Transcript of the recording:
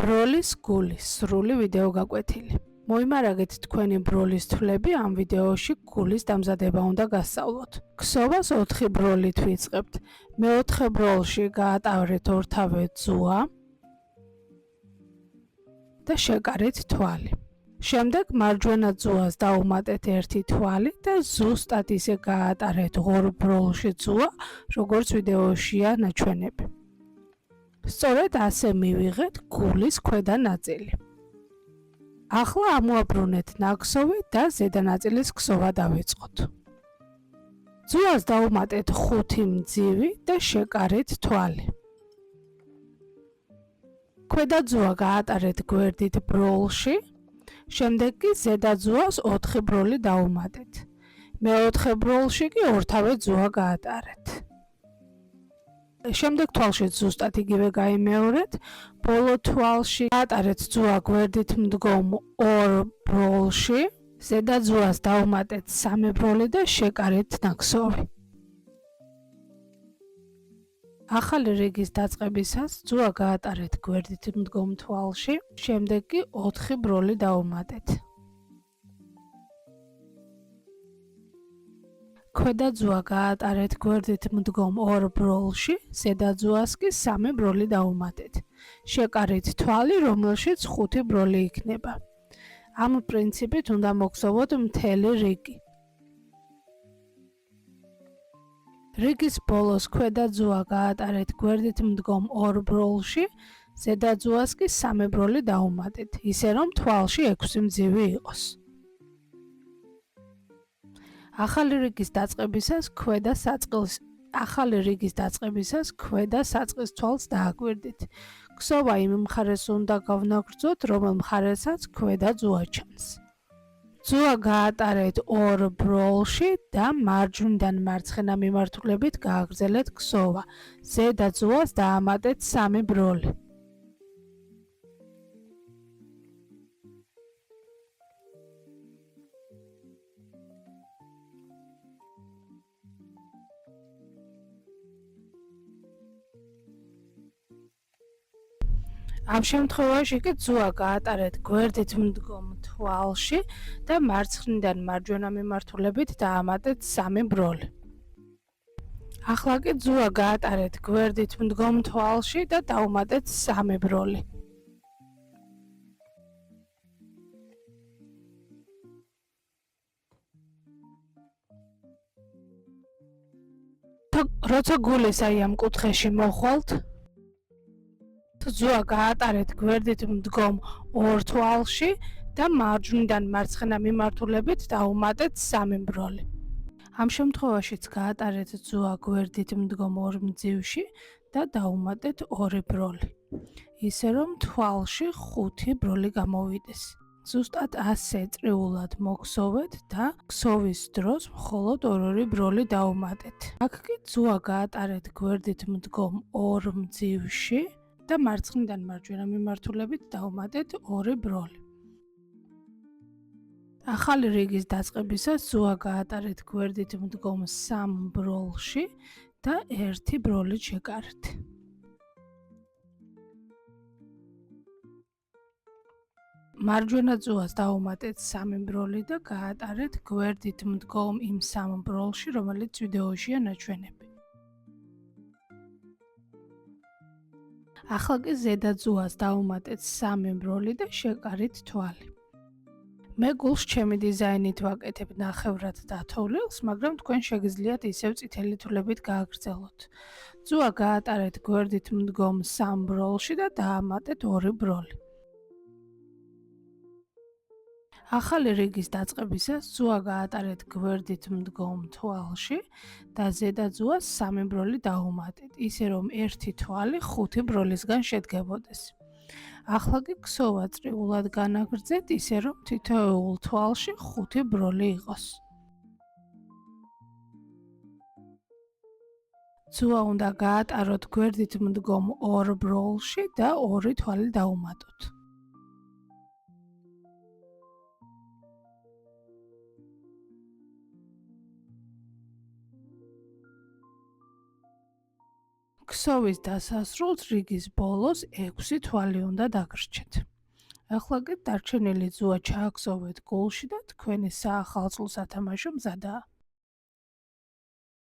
ბროლის გული, სრული ვიდეო გაკვეთილი. მოიმარაგეთ თქვენი ბროლის თვლები, ამ ვიდეოში გულის დამზადება უნდა გასწავლოთ. ქსოვას 4 ბროლით ვიწყებთ. მეოთხე ბროლში გაატარეთ ორთავე ძუა და შეკარეთ თვალი. შემდეგ მარჯვენა ძუას დაუმატეთ ერთი თვალი და ზუსტად ისე გაატარეთ ორ ბროლში ძუა, როგორც ვიდეოშია ნაჩვენები. სწორედ ასე მივიღეთ გულის ქვედა ნაწილი. ახლა ამოაბრუნეთ ნაქსოვი და ზედა ნაწილის ქსოვა დავიწყოთ. ძუას დაუმატეთ 5 მძივი და შეკარეთ თვალი. ქვედა ძუა გაატარეთ გვერდით ბროლში, შემდეგ კი ზედა ძუას 4 ბროლი დაუმატეთ. მეოთხე ბროლში კი ორთავე ძუა გაატარეთ. შემდეგ თვალში ზუსტად იგივე გაიმეორეთ, ბოლო თვალში გაატარეთ ძუა გვერდით მდგომ ორ ბროლში, ზედა ძუას დაუმატეთ 3 ბროლი და შეკარეთ ნაქსოვი. ახალი რიგის დაწყებისას ძუა გაატარეთ გვერდით მდგომ თვალში, შემდეგ კი 4 ბროლი დაუმატეთ. ქვედა ძუა გაატარეთ გვერდით მდგომ ორ ბროლში, ზედა ძუას კი 3 ბროლი დაუმატეთ. შეკარით თვალი, რომელშიც 5 ბროლი იქნება. ამ პრინციპით უნდა მოგხსოვოთ მთელი რიგი. რიგის ბოლოს ქვედა ძუა გაატარეთ გვერდით მდგომ ორ ბროლში, ზედა ძუას კი 3 ბროლი დაუმატეთ, ისე რომ თვალში 6 მძივი იყოს. ახალი რიგის დაწყებისას ქვედა საწყის თვალს დააკვირდით. ქსოვა იმ მხარეს უნდა გავნაგრძოთ, რომელ მხარესაც ქვედა ძუა ჩანს. ძუა გაატარეთ ორ ბროლში და მარჯვნიდან მარცხენა მიმართულებით გააგრძელეთ ქსოვა. ზედა ძუას დაამატეთ 3 ბროლი. ამ შემთხვევაში კი ძუა გაატარეთ გვერდით მდგომ თვალში და მარცხნიდან მარჯვენა მიმართულებით დაამატეთ 3 ბროლი. ახლა კი ძუა გაატარეთ გვერდით მდგომ თვალში და დაუმატეთ 3 ბროლი. როცა გულის ამ კუთხეში მოხვალთ, ძუა გაატარეთ გვერდით მდგომ ორ თვალში და მარჯვნიდან მარცხენა მიმართულებით დაუმატეთ 3 ბროლი. ამ შემთხვევაშიც გაატარეთ ძუა გვერდით მდგომ ორ მძივში და დაუმატეთ 2 ბროლი, ისე რომ თვალში 5 ბროლი გამოვიდეს. ზუსტად ასე წრიულად მოგხსოვეთ და ქსოვის დროს მხოლოდ 2 ბროლი დაუმატეთ. აქ კი ძუა გაატარეთ გვერდით მდგომ ორ მძივში და მარცხნიდან მარჯვენა მიმართულებით დაუმატეთ 2 ბროლი. ახალი რიგის დაწყებისას ძუა გაატარეთ გვერდით მდგომ 3 ბროლში და 1 ბროლით შეკარეთ. მარჯვენა ძუას დაუმატეთ 3 ბროლი და გაატარეთ გვერდით მდგომ იმ 3 ბროლში, რომელიც ვიდეოშია ნაჩვენები. ახლა კი ზედა ძუას დაუმატეთ 3 ბროლი და შეკარით თვალი. მე გულს ჩემი დიზაინით ვაკეთებ ნახევრად დათოვლილს, მაგრამ თქვენ შეგიძლიათ ისევ წითელი თვლებით გააგრძელოთ. ძუა გაატარეთ გვერდით მდგომ 3 ბროლში და დაამატეთ 2 ბროლი. ახალი რიგის დაწყებისას ძუა გაატარეთ გვერდით მდგომ თვალში და ზედა ძუას 3 ბროლი დაუმატეთ, ისე რომ ერთი თვალი 5 ბროლისგან შედგებოდეს. ახლა კი ქსოვა წრიულად განაგრძეთ, ისე რომ თითოეულ თვალში 5 ბროლი იყოს. ძუა უნდა გაატაროთ გვერდით მდგომ ორ ბროლში და 2 თვალი დაუმატოთ. ქსოვის დასასრულს რიგის ბოლოს 6 თვალი უნდა დაგრჩეთ. ახლა კი დარჩენილი ძუა ჩააგზავნეთ გულში და თქვენი საახალწლო სათამაშო მზადაა.